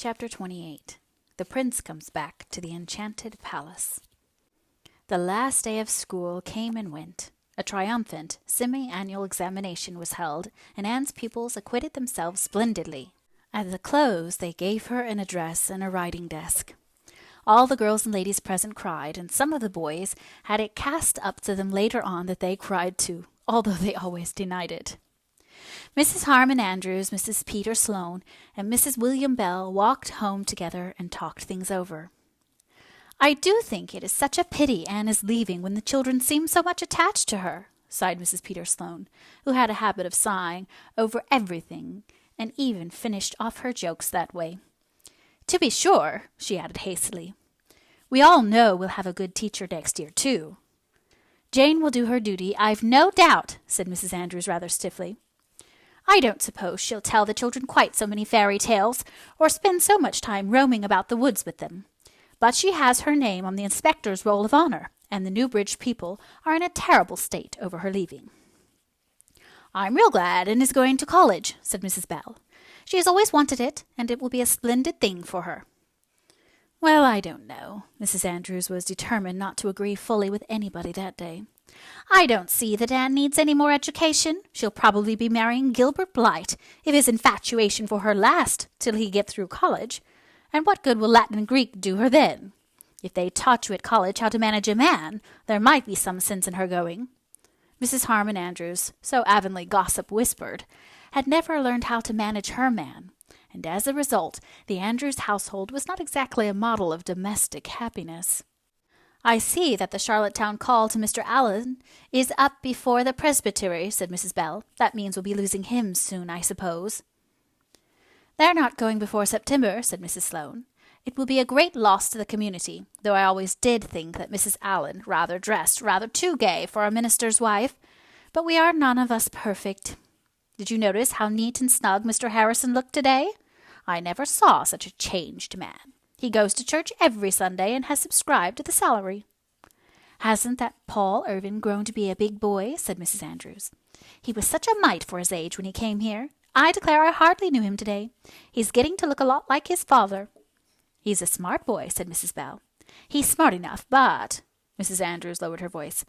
Chapter 28. The Prince Comes Back to the Enchanted Palace. The last day of school came and went. A triumphant semi-annual examination was held, and Anne's pupils acquitted themselves splendidly. At the close they gave her an address and a writing desk. All the girls and ladies present cried, and some of the boys had it cast up to them later on that they cried too, although they always denied it. Mrs. Harmon Andrews, Mrs. Peter Sloane, and Mrs. William Bell walked home together and talked things over. "I do think it is such a pity Anne is leaving when the children seem so much attached to her," sighed Mrs. Peter Sloane, who had a habit of sighing over everything, and even finished off her jokes that way. "To be sure," she added hastily, "we all know we'll have a good teacher next year, too." "Jane will do her duty, I've no doubt," said Mrs. Andrews rather stiffly. "I don't suppose she'll tell the children quite so many fairy tales, or spend so much time roaming about the woods with them. But she has her name on the inspector's roll of honor, and the Newbridge people are in a terrible state over her leaving." "I'm real glad Anne is going to college," said Mrs. Bell. "She has always wanted it, and it will be a splendid thing for her." "Well, I don't know." Mrs. Andrews was determined not to agree fully with anybody that day. "I don't see that Anne needs any more education. She'll probably be marrying Gilbert Blythe, if his infatuation for her lasts till he get through college. And what good will Latin and Greek do her then? If they taught you at college how to manage a man, there might be some sense in her going." Mrs. Harmon Andrews, so Avonlea gossip whispered, had never learned how to manage her man, and as a result the Andrews household was not exactly a model of domestic happiness. "I see that the Charlottetown call to Mr. Allen is up before the presbytery," said Mrs. Bell. "That means we'll be losing him soon, I suppose." "They're not going before September," said Mrs. Sloane. "It will be a great loss to the community, though I always did think that Mrs. Allen dressed rather too gay for a minister's wife. But we are none of us perfect. Did you notice how neat and snug Mr. Harrison looked today? I never saw such a changed man. He goes to church every Sunday and has subscribed to the salary." "Hasn't that Paul Irvin grown to be a big boy?" said Mrs. Andrews. "He was such a mite for his age when he came here. I declare I hardly knew him today. He's getting to look a lot like his father." "He's a smart boy," said Mrs. Bell. "He's smart enough, but—" Mrs. Andrews lowered her voice.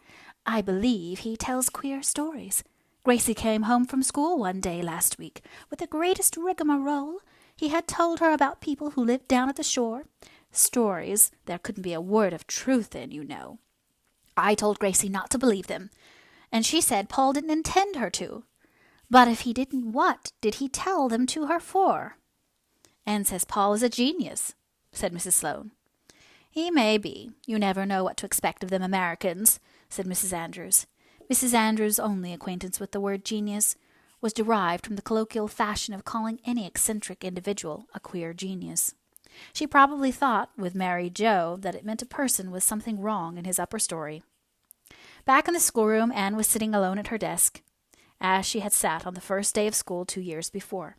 "I believe he tells queer stories. Gracie came home from school one day last week with the greatest rigmarole. He had told her about people who lived down at the shore. Stories there couldn't be a word of truth in, you know. I told Gracie not to believe them, and she said Paul didn't intend her to. But if he didn't, what did he tell them to her for?" "Anne says Paul is a genius," said Mrs. Sloane. "He may be. You never know what to expect of them Americans," said Mrs. Andrews. Mrs. Andrews' only acquaintance with the word genius was derived from the colloquial fashion of calling any eccentric individual a queer genius. She probably thought, with Mary Joe, that it meant a person with something wrong in his upper story. Back in the schoolroom, Anne was sitting alone at her desk, as she had sat on the first day of school 2 years before.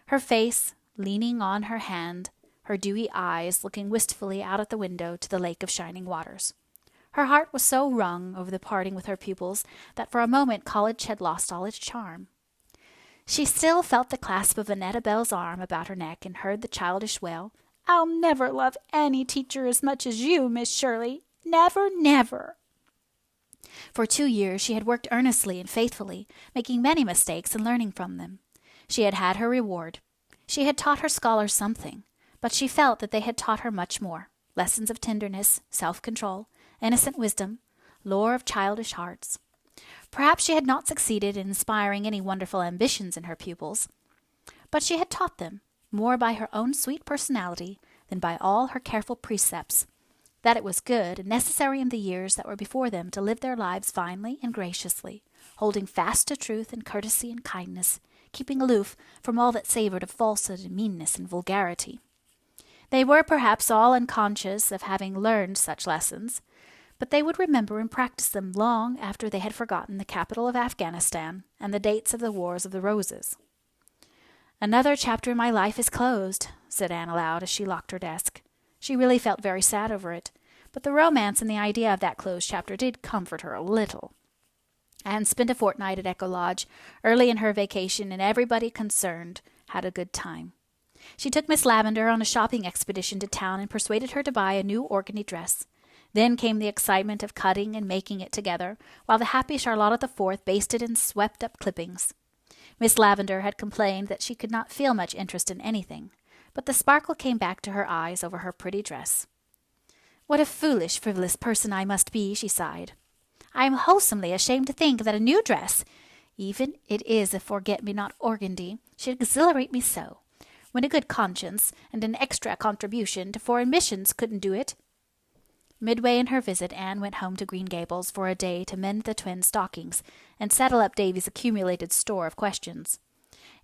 Her face leaning on her hand, her dewy eyes looking wistfully out at the window to the lake of shining waters. Her heart was so wrung over the parting with her pupils that for a moment college had lost all its charm. She still felt the clasp of Annetta Bell's arm about her neck and heard the childish wail, "I'll never love any teacher as much as you, Miss Shirley. Never, never." For 2 years she had worked earnestly and faithfully, making many mistakes and learning from them. She had had her reward. She had taught her scholars something, but she felt that they had taught her much more. Lessons of tenderness, self-control, innocent wisdom, lore of childish hearts. Perhaps she had not succeeded in inspiring any wonderful ambitions in her pupils, but she had taught them, more by her own sweet personality than by all her careful precepts, that it was good and necessary in the years that were before them to live their lives finely and graciously, holding fast to truth and courtesy and kindness, keeping aloof from all that savored of falsehood and meanness and vulgarity. They were perhaps all unconscious of having learned such lessons, but they would remember and practice them long after they had forgotten the capital of Afghanistan and the dates of the Wars of the Roses. "Another chapter in my life is closed," said Anne aloud as she locked her desk. She really felt very sad over it, but the romance and the idea of that closed chapter did comfort her a little. Anne spent a fortnight at Echo Lodge early in her vacation, and everybody concerned had a good time. She took Miss Lavendar on a shopping expedition to town and persuaded her to buy a new organdy dress. Then came the excitement of cutting and making it together, while the happy Charlotta the Fourth basted and swept up clippings. Miss Lavendar had complained that she could not feel much interest in anything, but the sparkle came back to her eyes over her pretty dress. "What a foolish, frivolous person I must be," she sighed. "I am wholesomely ashamed to think that a new dress, even it is a forget-me-not organdy, should exhilarate me so, when a good conscience and an extra contribution to foreign missions couldn't do it." Midway in her visit, Anne went home to Green Gables for a day to mend the twins' stockings and settle up Davy's accumulated store of questions.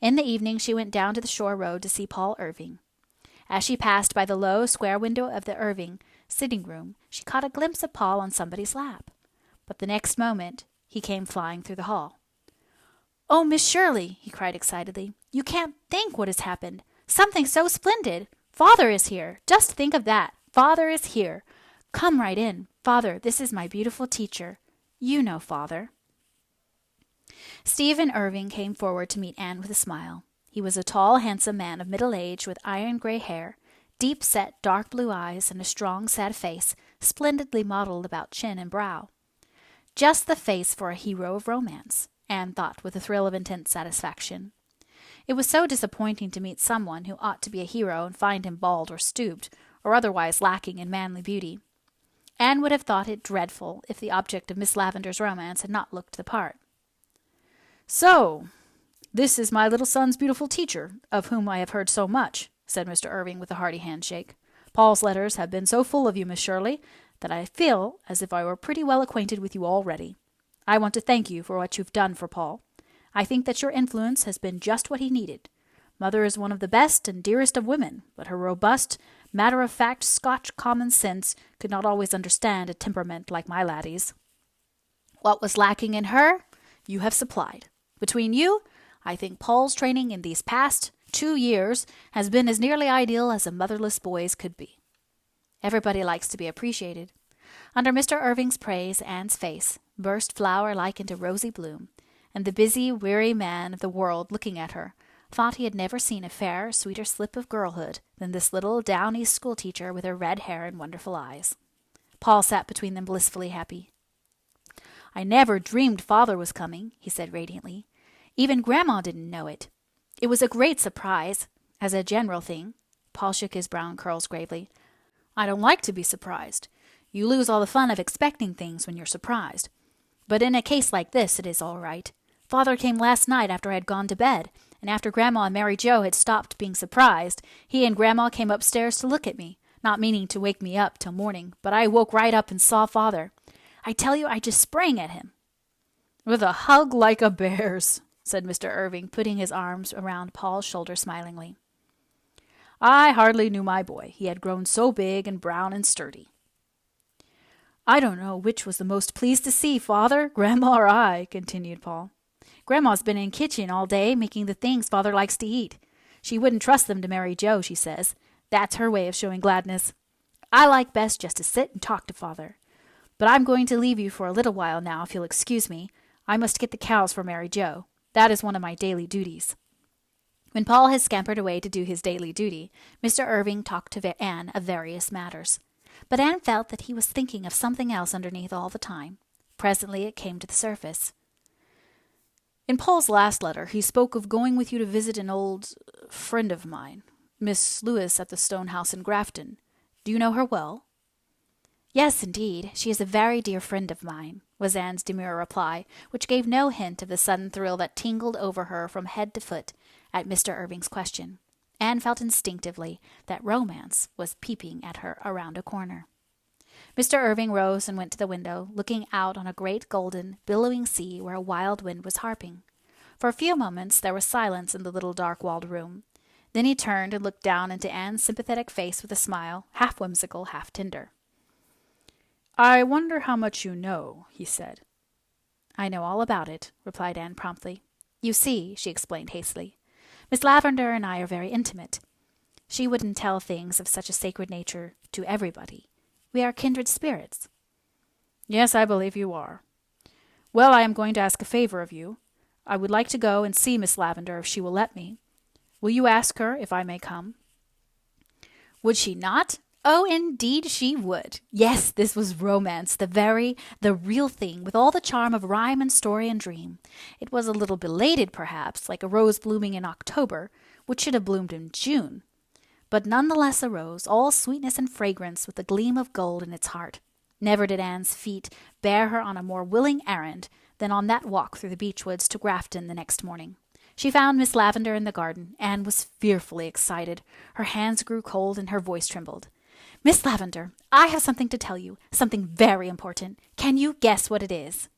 In the evening she went down to the shore road to see Paul Irving. As she passed by the low, square window of the Irving sitting room, she caught a glimpse of Paul on somebody's lap. But the next moment he came flying through the hall. "Oh, Miss Shirley," he cried excitedly, "you can't think what has happened. Something so splendid. Father is here. Just think of that. Father is here. Come right in. Father, this is my beautiful teacher. You know Father." Stephen Irving came forward to meet Anne with a smile. He was a tall, handsome man of middle age with iron-gray hair, deep-set dark blue eyes, and a strong, sad face, splendidly modeled about chin and brow. Just the face for a hero of romance, Anne thought with a thrill of intense satisfaction. It was so disappointing to meet someone who ought to be a hero and find him bald or stooped, or otherwise lacking in manly beauty. Anne would have thought it dreadful if the object of Miss Lavendar's romance had not looked the part. "So, this is my little son's beautiful teacher, of whom I have heard so much," said Mr. Irving with a hearty handshake. "Paul's letters have been so full of you, Miss Shirley, that I feel as if I were pretty well acquainted with you already. I want to thank you for what you've done for Paul. I think that your influence has been just what he needed. Mother is one of the best and dearest of women, but her robust, matter-of-fact Scotch common sense could not always understand a temperament like my laddie's. What was lacking in her, you have supplied. Between you, I think Paul's training in these past 2 years has been as nearly ideal as a motherless boy's could be." Everybody likes to be appreciated. Under Mr. Irving's praise, Anne's face burst flower-like into rosy bloom, and the busy, weary man of the world looking at her thought he had never seen a fairer, sweeter slip of girlhood than this little down-east school-teacher with her red hair and wonderful eyes. Paul sat between them blissfully happy. "I never dreamed Father was coming," he said radiantly. "Even Grandma didn't know it. It was a great surprise, as a general thing." Paul shook his brown curls gravely. "I don't like to be surprised. You lose all the fun of expecting things when you're surprised. But in a case like this, it is all right. Father came last night after I had gone to bed, and after Grandma and Mary Jo had stopped being surprised, he and Grandma came upstairs to look at me, not meaning to wake me up till morning, but I woke right up and saw Father. I tell you, I just sprang at him." "With a hug like a bear's," said Mr. Irving, putting his arms around Paul's shoulder smilingly. "I hardly knew my boy. He had grown so big and brown and sturdy." "I don't know which was the most pleased to see, Father, Grandma or I," continued Paul. "Grandma's been in kitchen all day making the things Father likes to eat. She wouldn't trust them to Mary Jo, she says. That's her way of showing gladness. I like best just to sit and talk to Father. But I'm going to leave you for a little while now, if you'll excuse me. I must get the cows for Mary Jo. That is one of my daily duties." When Paul had scampered away to do his daily duty, Mr. Irving talked to Anne of various matters. But Anne felt that he was thinking of something else underneath all the time. Presently it came to the surface. "In Paul's last letter, he spoke of going with you to visit an old friend of mine, Miss Lewis at the Stone House in Grafton. Do you know her well?" "Yes, indeed. She is a very dear friend of mine," was Anne's demure reply, which gave no hint of the sudden thrill that tingled over her from head to foot at Mr. Irving's question. Anne felt instinctively that romance was peeping at her around a corner. Mr. Irving rose and went to the window, looking out on a great golden, billowing sea where a wild wind was harping. For a few moments there was silence in the little dark-walled room. Then he turned and looked down into Anne's sympathetic face with a smile, half whimsical, half tender. "I wonder how much you know," he said. "I know all about it," replied Anne promptly. "You see," she explained hastily, "Miss Lavendar and I are very intimate. She wouldn't tell things of such a sacred nature to everybody. We are kindred spirits." "Yes, I believe you are. Well, I am going to ask a favor of you. I would like to go and see Miss Lavendar if she will let me. Will you ask her if I may come?" Would she not? Oh, indeed she would. Yes, this was romance, the real thing, with all the charm of rhyme and story and dream. It was a little belated, perhaps, like a rose blooming in October, which should have bloomed in June. But none the less a rose, all sweetness and fragrance, with a gleam of gold in its heart. Never did Anne's feet bear her on a more willing errand than on that walk through the beech woods to Grafton the next morning. She found Miss Lavendar in the garden. Anne was fearfully excited. Her hands grew cold and her voice trembled. "Miss Lavendar, I have something to tell you, something very important. Can you guess what it is?"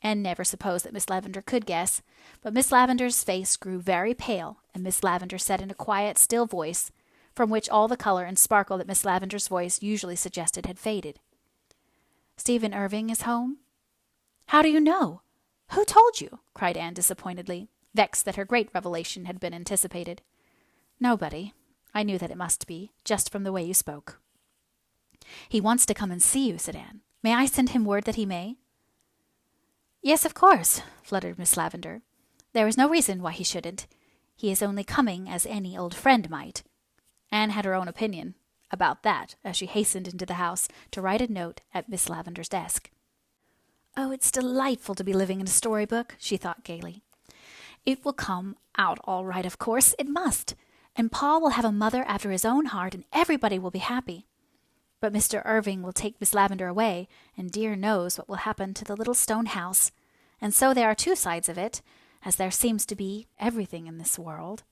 Anne never supposed that Miss Lavendar could guess, but Miss Lavendar's face grew very pale, and Miss Lavendar said in a quiet, still voice, from which all the color and sparkle that Miss Lavendar's voice usually suggested had faded, "Stephen Irving is home?" "How do you know? Who told you?" cried Anne disappointedly, vexed that her great revelation had been anticipated. "Nobody. I knew that it must be, just from the way you spoke." "He wants to come and see you," said Anne. "May I send him word that he may?" "Yes, of course," fluttered Miss Lavendar. "There is no reason why he shouldn't. He is only coming as any old friend might." Anne had her own opinion about that as she hastened into the house to write a note at Miss Lavendar's desk. "Oh, it's delightful to be living in a storybook," she thought gaily. "It will come out all right, of course. It must. And Paul will have a mother after his own heart, and everybody will be happy. But Mr. Irving will take Miss Lavendar away, and dear knows what will happen to the little stone house. And so there are two sides of it, as there seems to be everything in this world."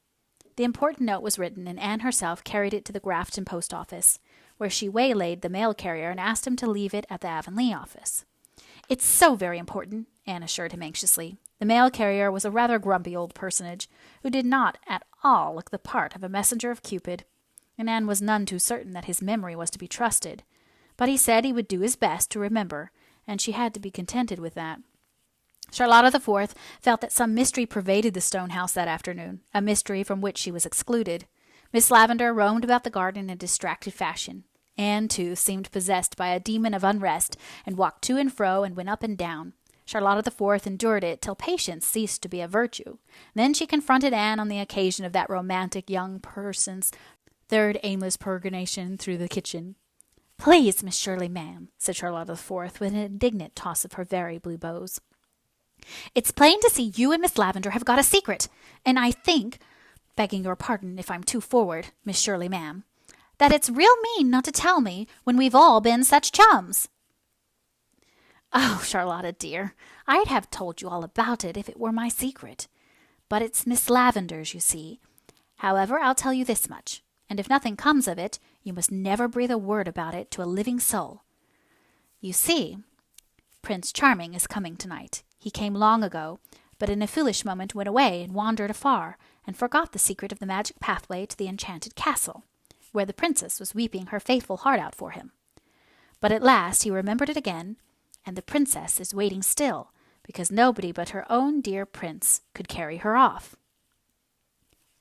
The important note was written, and Anne herself carried it to the Grafton post office, where she waylaid the mail carrier and asked him to leave it at the Avonlea office. "It's so very important," Anne assured him anxiously. The mail carrier was a rather grumpy old personage, who did not at all look the part of a messenger of Cupid, and Anne was none too certain that his memory was to be trusted. But he said he would do his best to remember, and she had to be contented with that. Charlotta the Fourth felt that some mystery pervaded the stone house that afternoon, a mystery from which she was excluded. Miss Lavendar roamed about the garden in a distracted fashion. Anne, too, seemed possessed by a demon of unrest, and walked to and fro and went up and down. Charlotta the Fourth endured it till patience ceased to be a virtue. Then she confronted Anne on the occasion of that romantic young person's third aimless peregrination through the kitchen. "Please, Miss Shirley, ma'am," said Charlotta the Fourth, with an indignant toss of her very blue bows. "It's plain to see you and Miss Lavendar have got a secret, and I think, begging your pardon if I'm too forward, Miss Shirley, ma'am, that it's real mean not to tell me when we've all been such chums." "Oh, Charlotta, dear, I'd have told you all about it if it were my secret. But it's Miss Lavendar's, you see. However, I'll tell you this much, and if nothing comes of it, you must never breathe a word about it to a living soul. You see, Prince Charming is coming tonight. He came long ago, but in a foolish moment went away and wandered afar, and forgot the secret of the magic pathway to the enchanted castle, where the princess was weeping her faithful heart out for him. But at last he remembered it again, and the princess is waiting still, because nobody but her own dear prince could carry her off."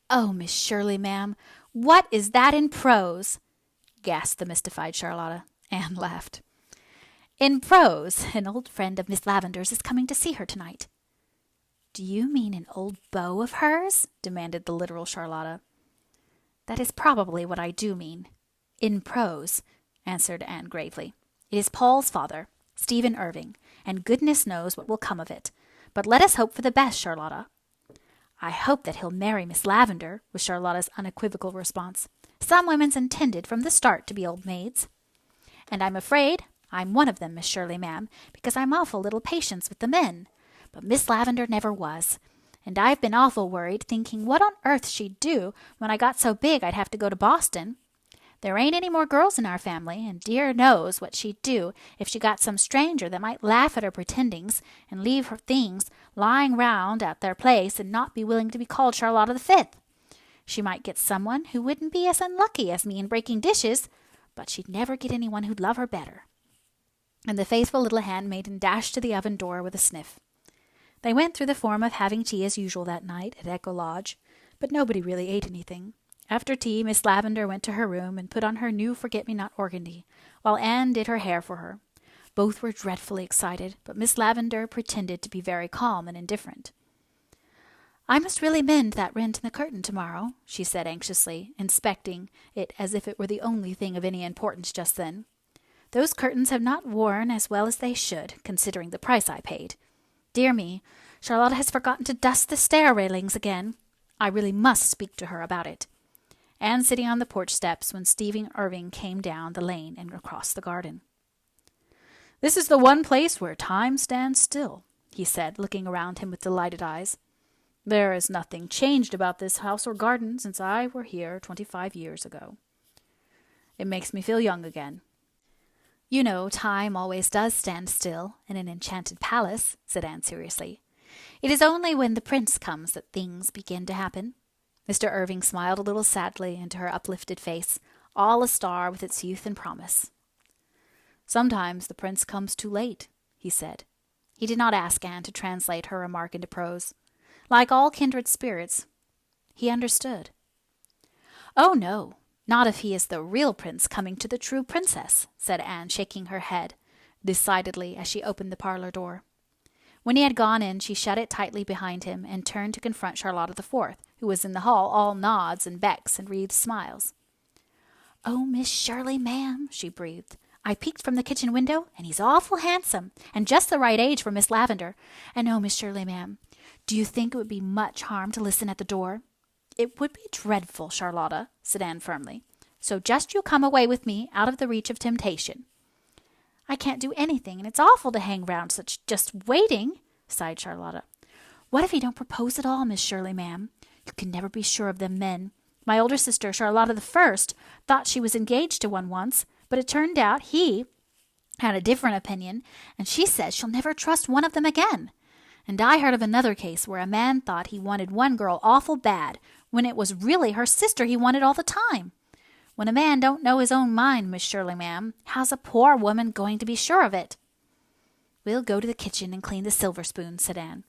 "Oh, Miss Shirley, ma'am, what is that in prose?" gasped the mystified Charlotta. Anne laughed. "In prose, an old friend of Miss Lavendar's is coming to see her tonight." "Do you mean an old beau of hers?" demanded the literal Charlotta. "That is probably what I do mean. In prose," answered Anne gravely. "It is Paul's father, Stephen Irving, and goodness knows what will come of it. But let us hope for the best, Charlotta." "I hope that he'll marry Miss Lavendar," was Charlotta's unequivocal response. "Some women's intended from the start to be old maids. And I'm afraid I'm one of them, Miss Shirley, ma'am, because I'm awful little patience with the men. But Miss Lavendar never was. And I've been awful worried, thinking what on earth she'd do when I got so big I'd have to go to Boston. There ain't any more girls in our family, and dear knows what she'd do if she got some stranger that might laugh at her pretendings and leave her things lying round at their place and not be willing to be called Charlotta the Fifth. She might get someone who wouldn't be as unlucky as me in breaking dishes, but she'd never get anyone who'd love her better." And the faithful little handmaiden dashed to the oven door with a sniff. They went through the form of having tea as usual that night at Echo Lodge, but nobody really ate anything. After tea, Miss Lavendar went to her room and put on her new forget-me-not organdy, while Anne did her hair for her. Both were dreadfully excited, but Miss Lavendar pretended to be very calm and indifferent. "I must really mend that rent in the curtain tomorrow," she said anxiously, inspecting it as if it were the only thing of any importance just then. "Those curtains have not worn as well as they should, considering the price I paid. Dear me, Charlotta has forgotten to dust the stair railings again. I really must speak to her about it." Anne sitting on the porch steps when Stephen Irving came down the lane and across the garden. "This is the one place where time stands still," he said, looking around him with delighted eyes. "There is nothing changed about this house or garden since I were here 25 years ago. It makes me feel young again." "You know, time always does stand still in an enchanted palace," said Anne seriously. "It is only when the prince comes that things begin to happen." Mr. Irving smiled a little sadly into her uplifted face, all a star with its youth and promise. "Sometimes the prince comes too late," he said. He did not ask Anne to translate her remark into prose. Like all kindred spirits, he understood. "Oh, no, not if he is the real prince coming to the true princess," said Anne, shaking her head decidedly as she opened the parlor door. When he had gone in, she shut it tightly behind him and turned to confront Charlotta the Fourth, who was in the hall, all nods and becks and wreathed smiles. "Oh, Miss Shirley, ma'am," she breathed. "I peeked from the kitchen window, and he's awful handsome, and just the right age for Miss Lavendar. And oh, Miss Shirley, ma'am, do you think it would be much harm to listen at the door?" "It would be dreadful, Charlotta," said Anne firmly. "So just you come away with me, out of the reach of temptation." "I can't do anything, and it's awful to hang round such just waiting," sighed Charlotta. "What if he don't propose at all, Miss Shirley, ma'am? You can never be sure of them men. My older sister, Charlotta the First, thought she was engaged to one once, but it turned out he had a different opinion, and she says she'll never trust one of them again. And I heard of another case where a man thought he wanted one girl awful bad, when it was really her sister he wanted all the time. When a man don't know his own mind, Miss Shirley, ma'am, how's a poor woman going to be sure of it?" "We'll go to the kitchen and clean the silver spoons," said Anne.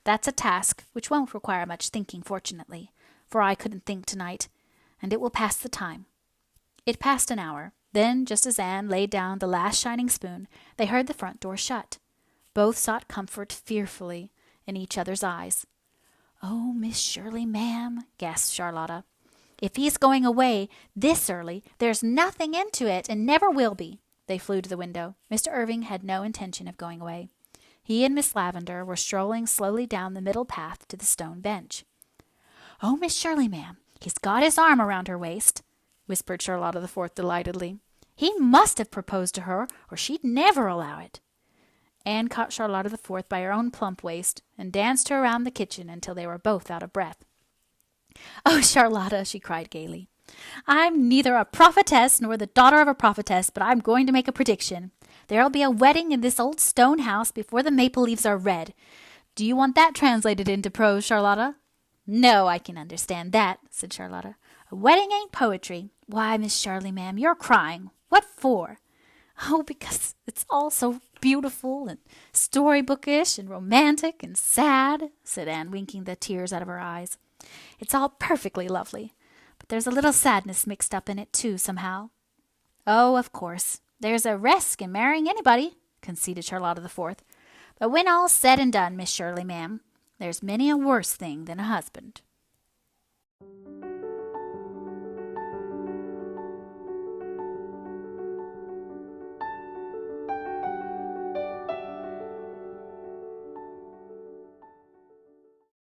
"That's a task which won't require much thinking, fortunately, for I couldn't think tonight, and it will pass the time." It passed an hour. Then, just as Anne laid down the last shining spoon, they heard the front door shut. Both sought comfort fearfully in each other's eyes. "Oh, Miss Shirley, ma'am," gasped Charlotta. "If he's going away this early, there's nothing into it, and never will be." They flew to the window. Mr. Irving had no intention of going away. He and Miss Lavendar were strolling slowly down the middle path to the stone bench. "Oh, Miss Shirley, ma'am, he's got his arm around her waist," whispered Charlotta the Fourth delightedly. "He must have proposed to her, or she'd never allow it." Anne caught Charlotta the Fourth by her own plump waist and danced her around the kitchen until they were both out of breath. "Oh, Charlotta," she cried gaily, "I'm neither a prophetess nor the daughter of a prophetess, but I'm going to make a prediction. There'll be a wedding in this old stone house before the maple leaves are red. Do you want that translated into prose, Charlotta?" "No, I can understand that," said Charlotta. "A wedding ain't poetry. Why, Miss Shirley, ma'am, you're crying. What for?" "Oh, because it's all so beautiful and storybookish and romantic and sad," said Anne, winking the tears out of her eyes. "It's all perfectly lovely, but there's a little sadness mixed up in it, too, somehow." "Oh, of course, there's a risk in marrying anybody," conceded Charlotta the Fourth. "But when all's said and done, Miss Shirley, ma'am, there's many a worse thing than a husband."